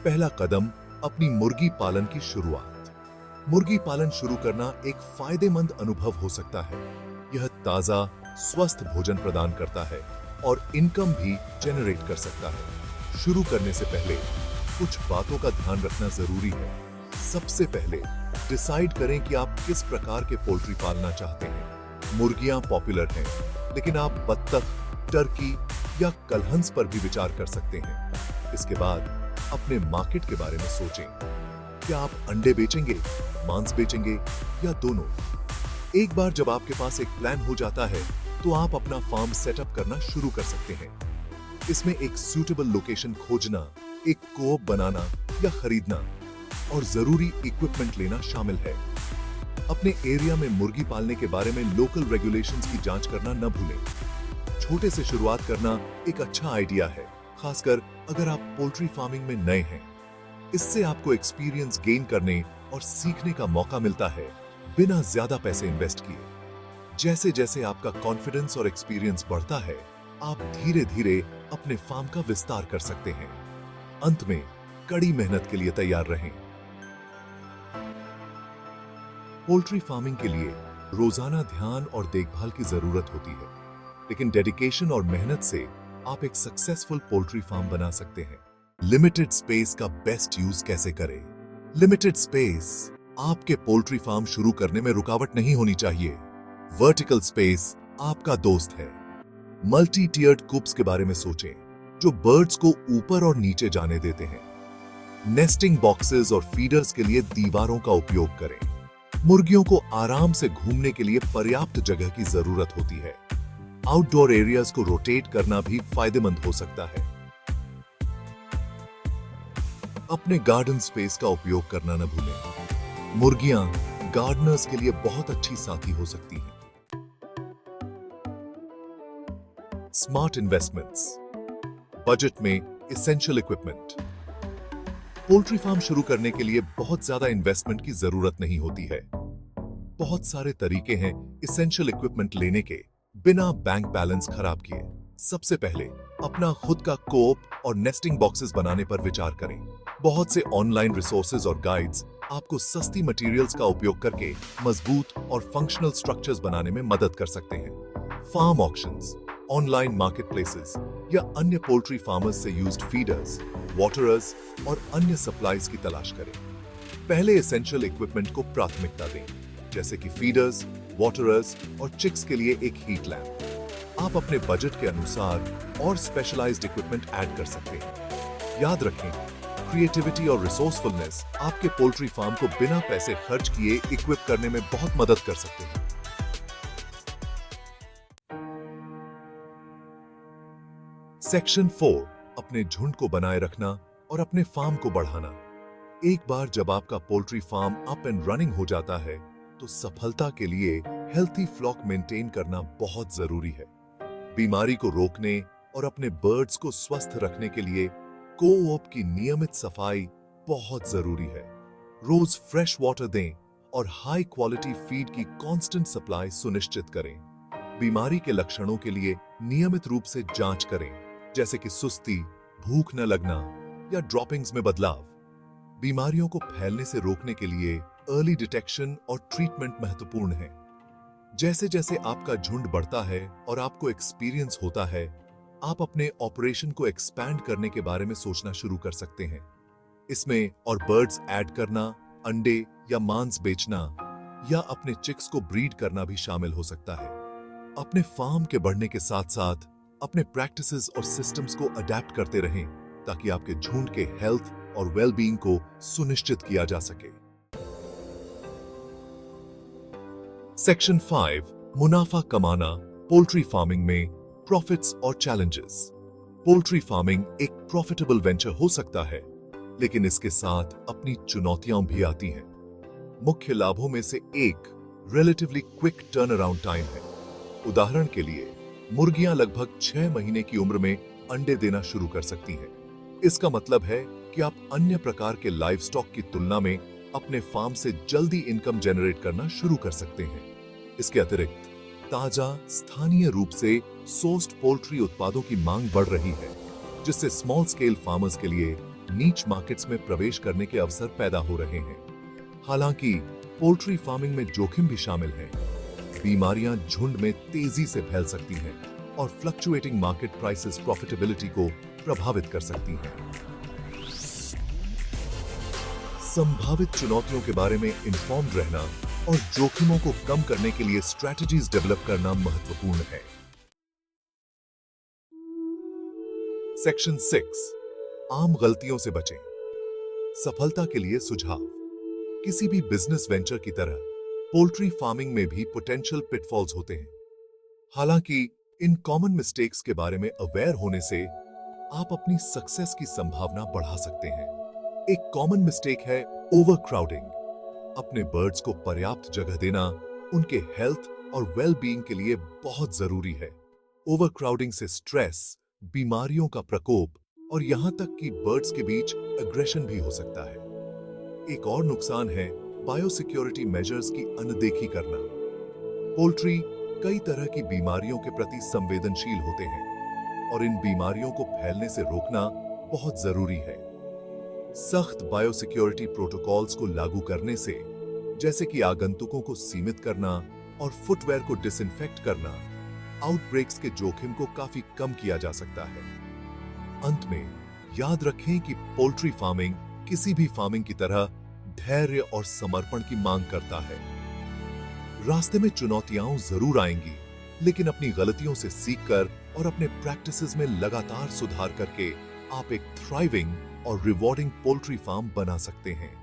पहला कदम, अपनी मुर्गी पालन की शुरुआत। मुर्गी पालन शुरू करना एक फायदेमंद अनुभव हो सकता है। यह ताजा, स्वस्थ भोजन प्रदान करता है और इनकम भी जनरेट कर सकता है। शुरू करने से पहले कुछ बातों का ध्यान रखना जरूरी है। सबसे पहले डिसाइड करें कि आप किस प्रकार के पोल्ट्री पालना चाहते हैं। मुर्गियां पॉपुलर हैं, लेकिन आप बत्तख, टर्की या कलहंस पर भी विचार कर सकते हैं। इसके बाद अपने मार्केट के बारे में सोचें। क्या आप अंडे बेचेंगे, मांस बेचेंगे या दोनों? एक बार जब आपके पास एक प्लान हो जाता है, तो आप अपना फार्म सेटअप करना शुरू कर सकते हैं। इसमें एक सूटेबल लोकेशन खोजना, एक कोऑप बनाना या खरीदना और जरूरी इक्विपमेंट लेना शामिल है। अपने एरिया में मुर्गी पालने के बारे में लोकल रेगुलेशंस की जांच करना न भूलें। छोटे से शुरुआत करना एक अच्छा आइडिया है, खासकर अगर आप पोल्ट्री फार्मिंग में नए हैं। इससे आपको एक्सपीरियंस गेन करने और सीखने का मौका मिलता है, बिना ज्यादा पैसे इन्वेस्ट किए। जैसे जैसे आपका कॉन्फिडेंस और एक्सपीरियंस बढ़ता है, आप धीरे धीरे अपने फार्म का विस्तार कर सकते हैं। अंत में कड़ी मेहनत के लिए तैयार रहें। पोल्ट्री फार्मिंग के लिए रोजाना ध्यान और देखभाल की जरूरत होती है, लेकिन डेडिकेशन और मेहनत से आप एक सक्सेसफुल पोल्ट्री फार्म बना सकते हैं। लिमिटेड स्पेस का बेस्ट यूज कैसे करें? लिमिटेड स्पेस आपके पोल्ट्री फार्म शुरू करने में रुकावट नहीं होनी चाहिए। वर्टिकल स्पेस आपका दोस्त है। मल्टी टियर्ड कूप्स के बारे में सोचें, जो बर्ड्स को ऊपर और नीचे जाने देते हैं। नेस्टिंग बॉक्सेस और फीडर्स के लिए दीवारों का उपयोग करें। मुर्गियों को आराम से घूमने के लिए पर्याप्त जगह की जरूरत होती है। आउटडोर एरियाज को रोटेट करना भी फायदेमंद हो सकता है। अपने गार्डन स्पेस का उपयोग करना न भूलें। मुर्गियां गार्डनर्स के लिए बहुत अच्छी साथी हो सकती हैं। स्मार्ट इन्वेस्टमेंट्स, बजट में एसेंशियल इक्विपमेंट। पोल्ट्री फार्म शुरू करने के लिए बहुत ज्यादा इन्वेस्टमेंट की जरूरत नहीं होती है। बहुत सारे तरीके हैं एसेंशियल इक्विपमेंट लेने के, बिना बैंक बैलेंस खराब किए। सबसे पहले अपना खुद का कोऑप और नेस्टिंग बॉक्सेस बनाने पर विचार करें। बहुत से ऑनलाइन रिसोर्सेज और गाइड्स आपको सस्ती मटेरियल्स का उपयोग करके मजबूत और फंक्शनल स्ट्रक्चर्स बनाने में मदद कर सकते हैं। फार्म ऑक्शंस, ऑनलाइन मार्केटप्लेसेस या अन्य पोल्ट्री फार्मर्स से यूज्ड फीडर्स, वाटरर्स और अन्य सप्लाईज की तलाश करें। पहले एसेंशियल इक्विपमेंट को प्राथमिकता दें, जैसे कि फीडर्स, वाटरर्स और चिक्स के लिए एक हीट लैम्प। आप अपने बजट के अनुसार और स्पेशलाइज्ड इक्विपमेंट ऐड कर सकते हैं। याद रखें, क्रिएटिविटी और रिसोर्सफुलनेस आपके पोल्ट्री फार्म को बिना पैसे खर्च किए इक्विप करने में बहुत मदद कर सकते हैं। सेक्शन 4, अपने झुंड को बनाए रखना और अपने फार्म को बढ़ाना। एक बार जब आपका poultry farm up and running हो जाता है, तो सफलता के लिए हेल्थी फ्लॉक मेंटेन करना बहुत जरूरी है। बीमारी को रोकने और अपने बर्ड्स को स्वस्थ रखने के लिए कोऑप की नियमित सफाई बहुत जरूरी है। रोज फ्रेश वाटर दें और हाई क्वालिटी फीड की कांस्टेंट सप्लाई सुनिश्चित करें। बीमारी के लक्षणों के लिए नियमित रूप से जांच करें, जैसे कि सुस्ती, भूख न लगना या ड्रॉपिंग्स में बदलाव। बीमारियों को फैलने से रोकने के लिए अर्ली डिटेक्शन और ट्रीटमेंट महत्वपूर्ण है। जैसे जैसे आपका झुंड बढ़ता है और आपको एक्सपीरियंस होता है, आप अपने ऑपरेशन को एक्सपैंड करने के बारे में सोचना शुरू कर सकते हैं। इसमें और बर्ड्स ऐड करना, अंडे या मांस बेचना या अपने चिक्स को ब्रीड करना भी शामिल हो सकता है। अपने फार्म के बढ़ने के साथ साथ अपने प्रैक्टिसेस और सिस्टम्स को अडेप्ट करते रहें, ताकि आपके झुंड के हेल्थ और वेलबीइंग को सुनिश्चित किया जा सके। सेक्शन 5, मुनाफा कमाना पोल्ट्री फार्मिंग में, प्रॉफिट्स और चैलेंजेस। पोल्ट्री फार्मिंग एक प्रॉफिटेबल वेंचर हो सकता है, लेकिन इसके साथ अपनी चुनौतियां भी आती हैं। मुख्य लाभों में से एक relatively quick turn around time है। उदाहरण के लिए, मुर्गियां लगभग 6 महीने की उम्र में अंडे देना शुरू कर सकती हैं। इसका मतलब है कि आप अन्य प्रकार के लाइव स्टॉक की तुलना में अपने फार्म से जल्दी इनकम जनरेट करना शुरू कर सकते हैं। इसके अतिरिक्त ताजा, स्थानीय रूप से सोर्स्ड पोल्ट्री उत्पादों की मांग बढ़ रही है, जिससे स्मॉल स्केल फार्मर्स के लिए नीच मार्केट्स में प्रवेश करने के अवसर पैदा हो रहे हैं। हालांकि पोल्ट्री फार्मिंग में जोखिम भी शामिल है। बीमारियां झुंड में तेजी से फैल सकती हैं और फ्लक्चुएटिंग मार्केट प्राइसेस प्रॉफिटेबिलिटी को प्रभावित कर सकती हैं। संभावित चुनौतियों के बारे में इन्फॉर्म्ड रहना और जोखिमों को कम करने के लिए स्ट्रैटेजीज डेवलप करना महत्वपूर्ण है। सेक्शन 6, आम गलतियों से बचें। सफलता के लिए सुझाव। किसी भी बिजनेस वेंचर की तरह पोल्ट्री फार्मिंग में भी पोटेंशियल पिटफॉल्स होते हैं। हालांकि इन कॉमन मिस्टेक्स के बारे में अवेयर होने से आप अपनी सक्सेस की संभावना बढ़ा सकते हैं। एक कॉमन मिस्टेक है ओवरक्राउडिंग। अपने बर्ड्स को पर्याप्त जगह देना उनके हेल्थ और वेल बीइंग के लिए बहुत जरूरी है। ओवरक्राउडिंग से स्ट्रेस, बीमारियों का प्रकोप और यहां तक कि बर्ड्स के बीच एग्रेशन भी हो सकता है। एक और नुकसान है बायोसिक्योरिटी मेजर्स की अनदेखी करना। पोल्ट्री कई तरह की बीमारियों के प्रति संवेदनशील होते हैं और इन बीमारियों को फैलने से रोकना बहुत जरूरी है। सख्त बायोसिक्योरिटी प्रोटोकॉल्स को लागू करने से, जैसे कि आगंतुकों को सीमित करना और फुटवेयर को डिसइंफेक्ट करना, आउटब्रेक्स के जोखिम को काफी कम किया जा सकता है। अंत में याद रखें कि पोल्ट्री फार्मिंग किसी भी फार्मिंग की तरह धैर्य और समर्पण की मांग करता है। रास्ते में चुनौतियां जरूर आएंगी, लेकिन अपनी गलतियों से सीखकर और अपने प्रैक्टिसेस में लगातार सुधार करके आप एक थ्राइविंग और रिवॉर्डिंग पोल्ट्री फार्म बना सकते हैं।